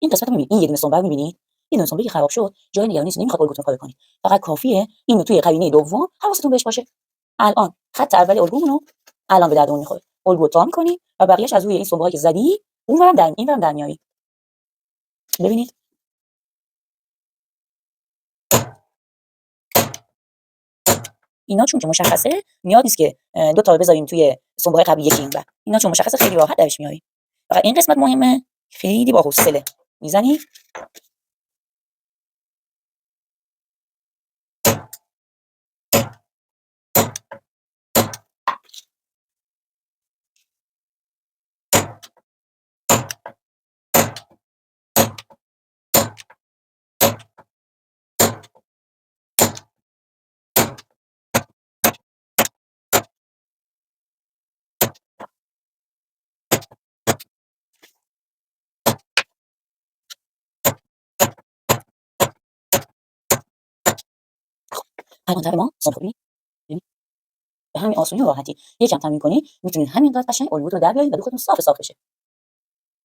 این قسمت رو می‌بینید، این یه دونه سنبه رو می‌بینید؟ یه دونه سنبه که خراب شد جای نگرانی نیست، نمیخواد الگوتون کار کنید. فقط کافیه اینو توی قرینه دوم حواستون بهش باشه. الان خط اول الگومون رو الان به دردمون می‌خوره. الگو رو تا می‌کنی و بقیه‌اش از روی این سنبه‌هایی که زدی اونورم در اینورم در میاری. ببینید اینا چون که مشخصه نیاز نیست که دو تا بذاریم توی سنبه‌های قبلی یکی اینور. اینا چون مشخصه خیلی راحت درش میاری. فقط این قسمت مهمه، خیلی با حوصله میزنی. الان در ما سنبه ببینید به همین آسونی و راحتی یکم تمرین کنی میتونید همینقدر قشنگ الگوتون رو در بیارید و خودتون صاف بشه.